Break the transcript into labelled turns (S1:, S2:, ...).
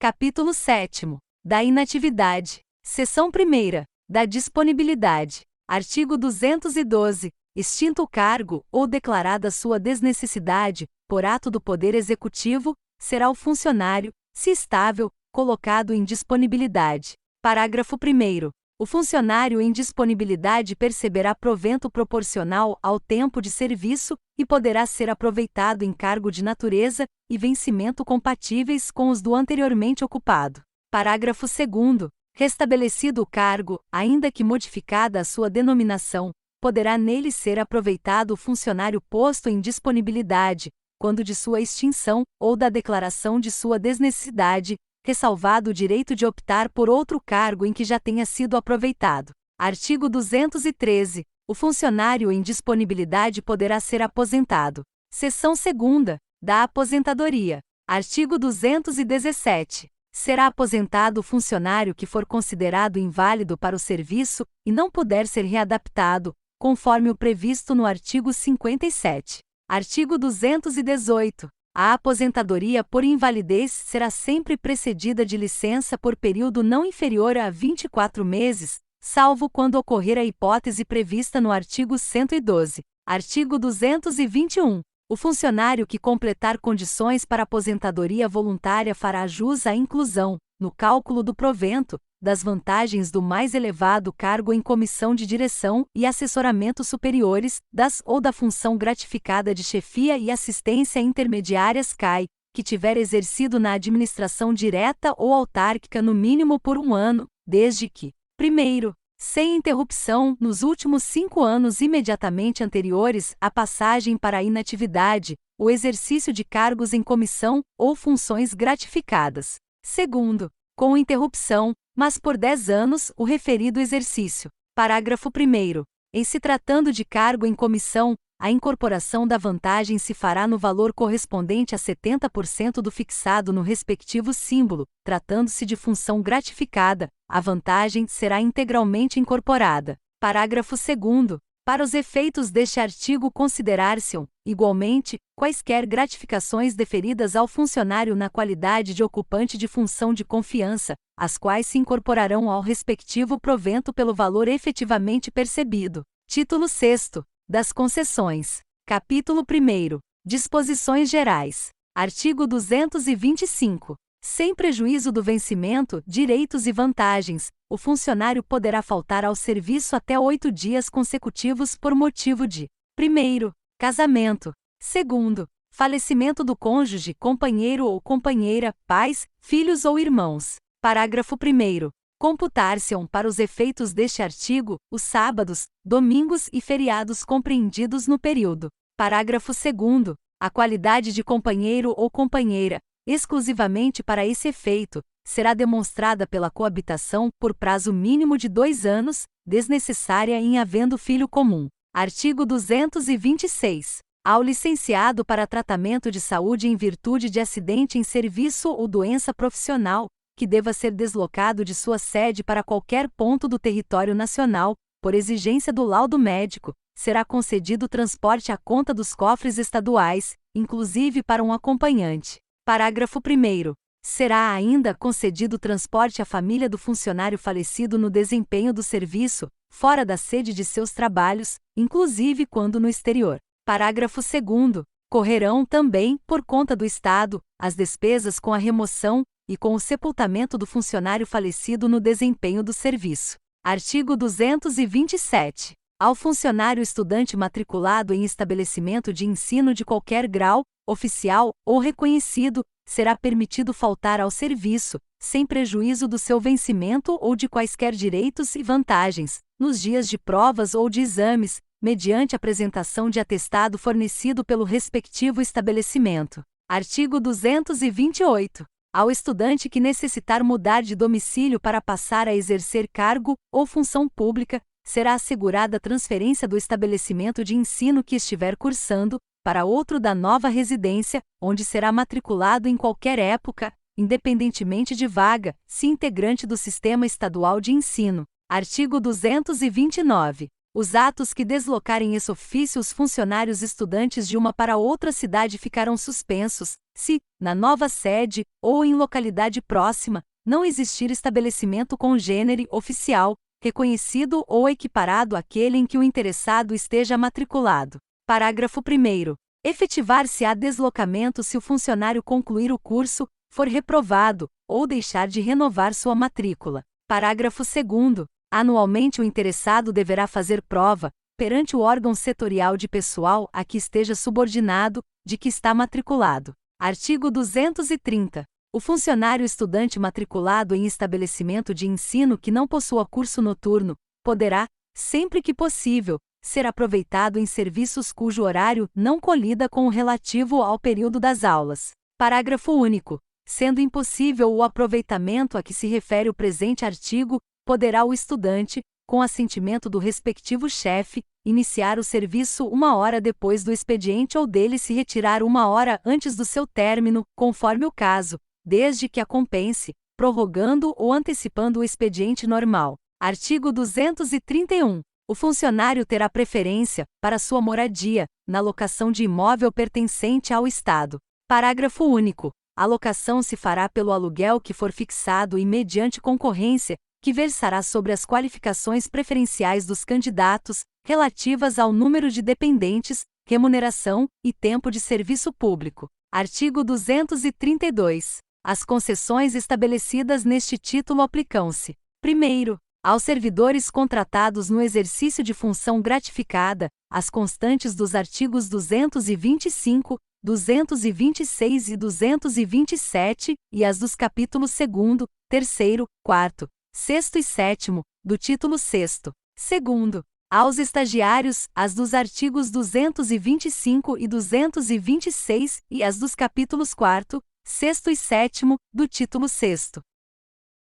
S1: Capítulo 7º. Da inatividade. Seção 1ª. Da disponibilidade. Artigo 212. Extinto o cargo, ou declarada sua desnecessidade, por ato do Poder Executivo, será o funcionário, se estável, colocado em disponibilidade. Parágrafo 1º. O funcionário em disponibilidade perceberá provento proporcional ao tempo de serviço e poderá ser aproveitado em cargo de natureza e vencimento compatíveis com os do anteriormente ocupado. Parágrafo 2º. Restabelecido o cargo, ainda que modificada a sua denominação, poderá nele ser aproveitado o funcionário posto em disponibilidade, quando de sua extinção ou da declaração de sua desnecessidade, ressalvado o direito de optar por outro cargo em que já tenha sido aproveitado. Artigo 213. O funcionário em disponibilidade poderá ser aposentado. Seção 2ª. Da aposentadoria. Artigo 217. Será aposentado o funcionário que for considerado inválido para o serviço e não puder ser readaptado, conforme o previsto no artigo 57. Artigo 218. A aposentadoria por invalidez será sempre precedida de licença por período não inferior a 24 meses, salvo quando ocorrer a hipótese prevista no artigo 112. Artigo 221. O funcionário que completar condições para aposentadoria voluntária fará jus à inclusão, no cálculo do provento, das vantagens do mais elevado cargo em comissão de direção e assessoramento superiores, das ou da função gratificada de chefia e assistência intermediárias CAI, que tiver exercido na administração direta ou autárquica no mínimo por 1 ano, desde que, primeiro, sem interrupção, nos últimos 5 anos imediatamente anteriores à passagem para a inatividade, o exercício de cargos em comissão ou funções gratificadas. Segundo, com interrupção, mas por 10 anos, o referido exercício. Parágrafo 1º. Em se tratando de cargo em comissão, a incorporação da vantagem se fará no valor correspondente a 70% do fixado no respectivo símbolo. Tratando-se de função gratificada, a vantagem será integralmente incorporada. Parágrafo 2º. Para os efeitos deste artigo considerar-se-ão, igualmente, quaisquer gratificações deferidas ao funcionário na qualidade de ocupante de função de confiança, as quais se incorporarão ao respectivo provento pelo valor efetivamente percebido. Título 6º. Das concessões. Capítulo 1º. Disposições gerais. Artigo 225. Sem prejuízo do vencimento, direitos e vantagens, o funcionário poderá faltar ao serviço até 8 dias consecutivos por motivo de: 1º, casamento; 2º, falecimento do cônjuge, companheiro ou companheira, pais, filhos ou irmãos. Parágrafo 1º. Computar-se-ão para os efeitos deste artigo os sábados, domingos e feriados compreendidos no período. Parágrafo 2º. A qualidade de companheiro ou companheira, exclusivamente para esse efeito, será demonstrada pela coabitação por prazo mínimo de 2 anos, desnecessária em havendo filho comum. Artigo 226. Ao licenciado para tratamento de saúde em virtude de acidente em serviço ou doença profissional, que deva ser deslocado de sua sede para qualquer ponto do território nacional, por exigência do laudo médico, será concedido transporte à conta dos cofres estaduais, inclusive para um acompanhante. Parágrafo 1º. Será ainda concedido transporte à família do funcionário falecido no desempenho do serviço, fora da sede de seus trabalhos, inclusive quando no exterior. Parágrafo 2º. Correrão também, por conta do Estado, as despesas com a remoção e com o sepultamento do funcionário falecido no desempenho do serviço. Artigo 227. Ao funcionário estudante matriculado em estabelecimento de ensino de qualquer grau, oficial ou reconhecido, será permitido faltar ao serviço, sem prejuízo do seu vencimento ou de quaisquer direitos e vantagens, nos dias de provas ou de exames, mediante apresentação de atestado fornecido pelo respectivo estabelecimento. Artigo 228. Ao estudante que necessitar mudar de domicílio para passar a exercer cargo ou função pública, será assegurada a transferência do estabelecimento de ensino que estiver cursando, para outro da nova residência, onde será matriculado em qualquer época, independentemente de vaga, se integrante do Sistema Estadual de Ensino. Artigo 229. Os atos que deslocarem ex officio os funcionários estudantes de uma para outra cidade ficarão suspensos, se, na nova sede, ou em localidade próxima, não existir estabelecimento congênere oficial, reconhecido ou equiparado àquele em que o interessado esteja matriculado. Parágrafo 1º. Efetivar-se-á deslocamento se o funcionário concluir o curso, for reprovado, ou deixar de renovar sua matrícula. Parágrafo 2º. Anualmente o interessado deverá fazer prova, perante o órgão setorial de pessoal a que esteja subordinado, de que está matriculado. Artigo 230. O funcionário estudante matriculado em estabelecimento de ensino que não possua curso noturno, poderá, sempre que possível, ser aproveitado em serviços cujo horário não colida com o relativo ao período das aulas. Parágrafo único. Sendo impossível o aproveitamento a que se refere o presente artigo, poderá o estudante, com assentimento do respectivo chefe, iniciar o serviço 1 hora depois do expediente ou dele se retirar 1 hora antes do seu término, conforme o caso, desde que a compense, prorrogando ou antecipando o expediente normal. Artigo 231. O funcionário terá preferência, para sua moradia, na locação de imóvel pertencente ao Estado. Parágrafo único. A locação se fará pelo aluguel que for fixado e mediante concorrência, que versará sobre as qualificações preferenciais dos candidatos, relativas ao número de dependentes, remuneração e tempo de serviço público. Artigo 232. As concessões estabelecidas neste título aplicam-se: primeiro, aos servidores contratados no exercício de função gratificada, as constantes dos artigos 225, 226 e 227, e as dos capítulos 2º, 3º, 4º, 6º e 7º, do título 6º. Segundo, aos estagiários, as dos artigos 225 e 226, e as dos capítulos 4º, 6º e 7º, do título 6º.